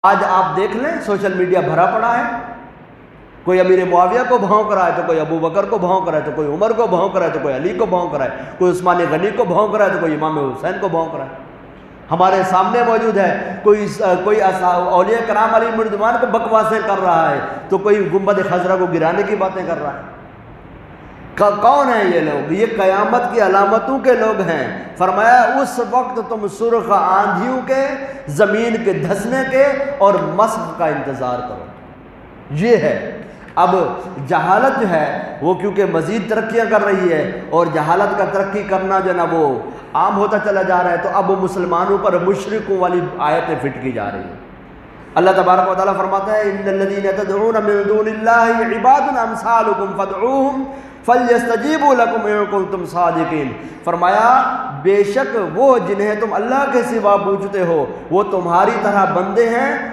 آج آپ دیکھ لیں سوشل میڈیا بھرا پڑا ہے، کوئی امیر معاویہ کو بھونک رہا ہے تو کوئی ابو بکر کو بھونک رہا ہے تو کوئی عمر کو بھونک رہا ہے تو کوئی علی کو بھونک رہا ہے، کوئی عثمان غنی کو بھونک رہا ہے تو کوئی امام حسین کو بھونک رہا ہے۔ ہمارے سامنے موجود ہے، کوئی اولیاء کرام علیہ مردوان کو بکواسیں کر رہا ہے تو کوئی گنبد خضرا کو گرانے کی باتیں کر رہا ہے۔ کون ہیں یہ لوگ؟ یہ قیامت کی علامتوں کے لوگ ہیں۔ فرمایا اس وقت تم سرخ آندھیوں کے، زمین کے دھسنے کے اور مسخ کا انتظار کرو۔ یہ ہے۔ اب جہالت جو ہے وہ کیونکہ مزید ترقیاں کر رہی ہے اور جہالت کا ترقی کرنا جو ہے نا وہ عام ہوتا چلا جا رہا ہے، تو اب مسلمانوں پر مشرکوں والی آیتیں فٹ کی جا رہی ہیں۔ اللہ تبارک و تعالیٰ فرماتا ہے ان الذین تدعون من دون اللہ عباد امثالکم فادعوہم فلیستجیبوا لکم ان کنتم صادقین۔ فرمایا بے شک وہ جنہیں تم اللہ کے سوا پوجتے ہو وہ تمہاری طرح بندے ہیں،